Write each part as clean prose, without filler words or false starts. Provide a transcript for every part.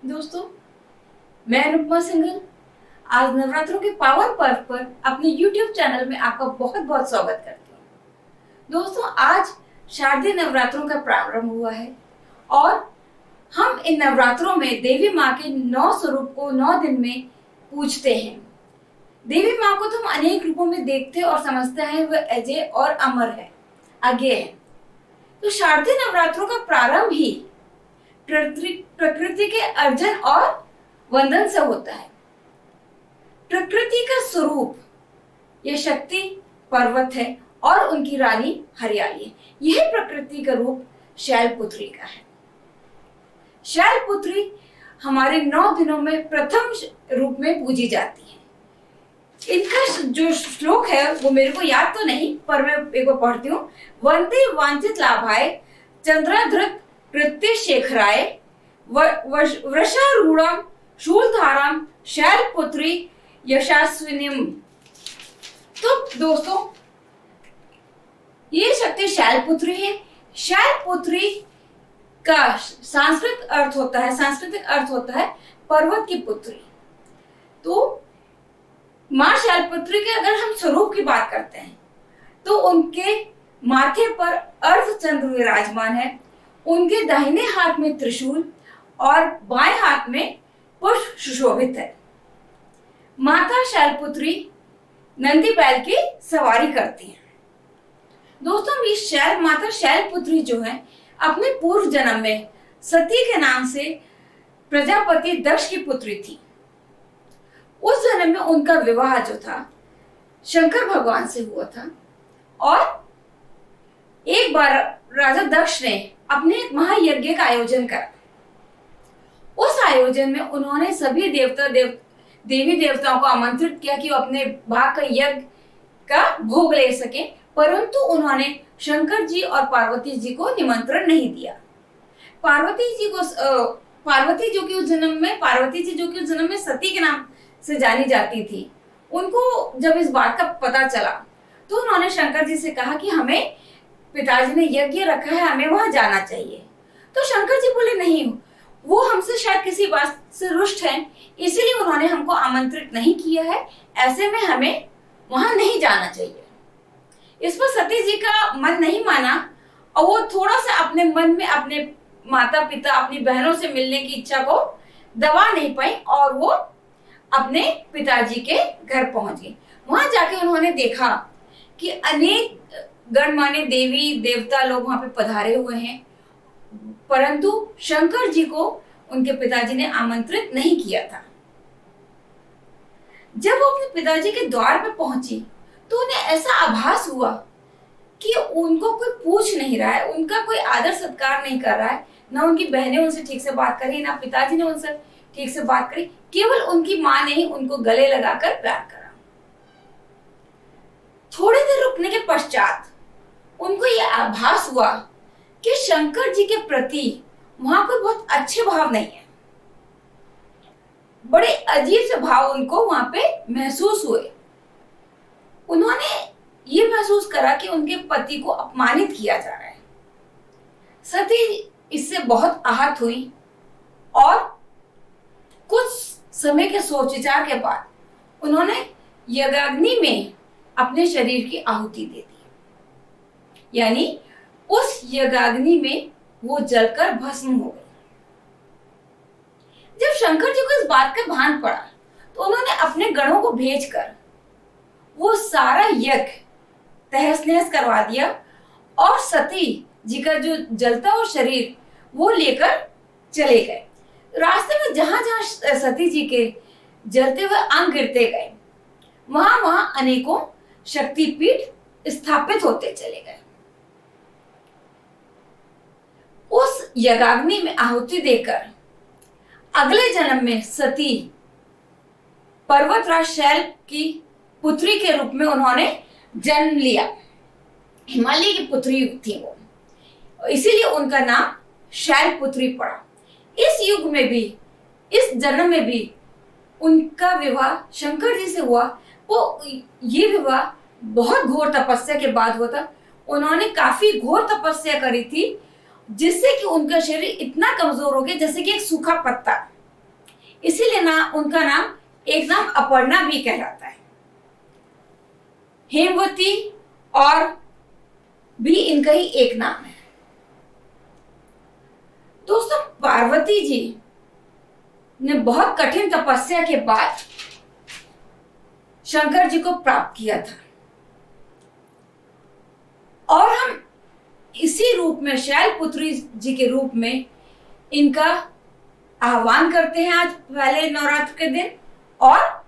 दोस्तों, मैं अनुपमा सिंघल आज नवरात्रों के पावन पर्व पर अपने YouTube चैनल में आपका बहुत बहुत स्वागत करती हूँ। दोस्तों, आज शारदीय नवरात्रों का प्रारंभ हुआ है और हम इन नवरात्रों में देवी माँ के 9 स्वरूप को 9 दिन में पूजते हैं। देवी माँ को तो हम अनेक रूपों में देखते और समझते हैं, वह अजय और अमर है, अज्ञेय है। तो शारदीय नवरात्रों का प्रारंभ ही प्रकृति के अर्चन और वंदन से होता है। प्रकृति का स्वरूप यह शक्ति पर्वत है और उनकी रानी हरियाली है। यह प्रकृति का रूप शैलपुत्री का है। शैलपुत्री हमारे 9 दिनों में प्रथम रूप में पूजी जाती है। इनका जो श्लोक है वो मेरे को याद तो नहीं, पर मैं एक बार पढ़ती हूँ। वंदे वांछित लाभाय चंद्राधृत कृत्य शेखराय वृषारूढ़म शूलधाराम शैलपुत्री यशस्विनीम। तो दोस्तों, ये शक्ति शैलपुत्री है। शैलपुत्री का सांस्कृतिक अर्थ होता है पर्वत की पुत्री। तो माँ शैलपुत्री के अगर हम स्वरूप की बात करते हैं तो उनके माथे पर अर्धचंद्र विराजमान है। उनके दाहिने हाथ में त्रिशूल और बाएं हाथ में पुष्प सुशोभित है। माता शैलपुत्री नंदी बैल की सवारी करती है। दोस्तों, ये माता शैलपुत्री जो है अपने पूर्व जन्म में सती के नाम से प्रजापति दक्ष की पुत्री थी। उस जन्म में उनका विवाह जो था शंकर भगवान से हुआ था और एक बार राजा दक्ष ने अपने एक महायज्ञ का आयोजन करा। उस आयोजन में उन्होंने सभी देवी देवताओं को आमंत्रित किया कि वो अपने भाग का यज्ञ का भोग ले सके, परंतु उन्होंने शंकर जी और पार्वती जी को निमंत्रण नहीं दिया। पार्वती जी जो कि उस जन्म में सती के नाम से जानी जाती थी, उनको जब इस बात का पता चला तो उन्होंने शंकर जी से कहा कि हमें पिताजी ने यज्ञ रखा है, हमें वहां जाना चाहिए। तो शंकर जी बोले नहीं, वो हमसे शायद किसी बात से रुष्ट हैं, इसीलिए उन्होंने हमको आमंत्रित नहीं किया है, ऐसे में हमें वहां नहीं जाना चाहिए। इस पर सती जी का मन नहीं माना और वो थोड़ा सा अपने मन में अपने माता पिता अपनी बहनों से मिलने की इच्छा को दबा नहीं पाई और वो अपने पिताजी के घर पहुंच गई। वहां जाके उन्होंने देखा कि अनेक गणमान्य देवी देवता लोग वहां पे पधारे हुए हैं, परंतु शंकर जी को उनके पिताजी ने आमंत्रित नहीं किया था। जब वो अपने पिताजी के द्वार पे पहुंची तो उन्हें ऐसा आभास हुआ कि उनको कोई पूछ नहीं रहा है, उनका कोई आदर सत्कार नहीं कर रहा है। ना उनकी बहनें उनसे ठीक से बात करी, ना पिताजी ने उनसे ठीक से बात करी, केवल उनकी माँ ने ही उनको गले लगाकर प्यार करा। थोड़ी देर रुकने के पश्चात उनको यह आभास हुआ कि शंकर जी के प्रति वहां कोई बहुत अच्छे भाव नहीं है। बड़े अजीब से भाव उनको वहां पे महसूस हुए। उन्होंने ये महसूस करा कि उनके पति को अपमानित किया जा रहा है। सती इससे बहुत आहत हुई और कुछ समय के सोच विचार के बाद उन्होंने यज्ञाग्नि में अपने शरीर की आहुति दे दी। यानी उस यज्ञाग्नि में वो जलकर भस्म हो गई। जब शंकर जी को इस बात का भान पड़ा तो उन्होंने अपने गणों को भेजकर वो सारा यज्ञ तहस नहस करवा दिया और सती जी का जो जलता हुआ शरीर वो लेकर चले गए। रास्ते में जहां जहां सती जी के जलते हुए अंग गिरते गए, वहां वहां अनेकों शक्तिपीठ स्थापित होते चले गए। उस यज्ञाग्नि में आहुति देकर अगले जन्म में सती पर्वतराज शैल की पुत्री के रूप में उन्होंने जन्म लिया। हिमालय की पुत्री थी वो, इसीलिए उनका नाम शैलपुत्री पड़ा। इस युग में भी, इस जन्म में भी उनका विवाह शंकर जी से हुआ। वो ये विवाह बहुत घोर तपस्या के बाद हुआ था। उन्होंने काफी घोर तपस्या करी थी, जिससे कि उनका शरीर इतना कमजोर हो गया जैसे कि एक सूखा पत्ता। इसीलिए ना उनका नाम एक नाम अपर्णा भी कहलाता है। हेमवती और भी इनका ही एक नाम है। दोस्तों, पार्वती जी ने बहुत कठिन तपस्या के बाद शंकर जी को प्राप्त किया था और हम इसी रूप में शैलपुत्री जी के रूप में इनका आह्वान करते हैं आज पहले नवरात्र के दिन और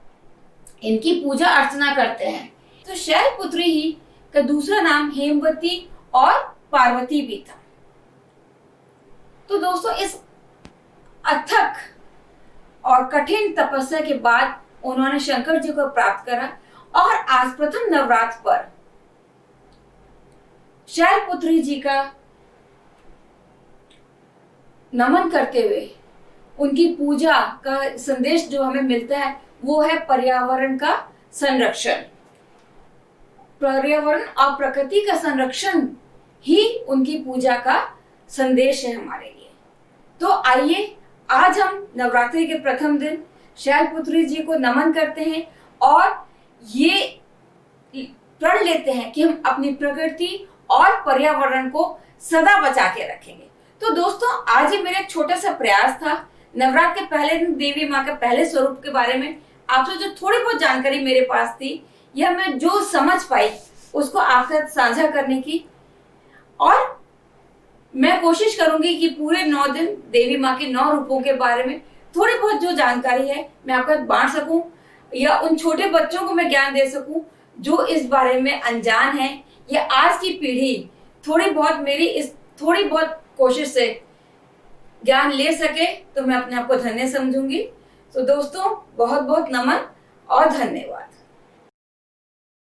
इनकी पूजा अर्चना करते हैं। तो शैलपुत्री ही का दूसरा नाम हेमवती और पार्वती भी था। तो दोस्तों, इस अथक और कठिन तपस्या के बाद उन्होंने शंकर जी को प्राप्त करा और आज प्रथम नवरात्र पर शैलपुत्री जी का नमन करते हुए उनकी पूजा का संदेश जो हमें मिलता है वो है पर्यावरण का संरक्षण। पर्यावरण और प्रकृति का संरक्षण ही उनकी पूजा का संदेश है हमारे लिए। तो आइए आज हम नवरात्रि के प्रथम दिन शैलपुत्री जी को नमन करते हैं और ये प्रण लेते हैं कि हम अपनी प्रकृति और पर्यावरण को सदा बचा के रखेंगे। तो दोस्तों, आज ये मेरा एक छोटा सा प्रयास था नवरात्र के पहले दिन देवी माँ के पहले स्वरूप के बारे में आपसे जो थोड़ी बहुत जानकारी मेरे पास थी या मैं जो समझ पाई उसको आपके साथ साझा करने की, और मैं कोशिश करूंगी कि पूरे 9 दिन देवी माँ के 9 रूपों के बारे में थोड़ी बहुत जो जानकारी है मैं आपके साथ बांट सकूं या उन छोटे बच्चों को मैं ज्ञान दे सकूं जो इस बारे में अनजान है, या आज की पीढ़ी थोड़ी बहुत मेरी इस थोड़ी बहुत कोशिश से ज्ञान ले सके तो मैं अपने आप को धन्य समझूंगी। तो दोस्तों, बहुत बहुत नमन और धन्यवाद।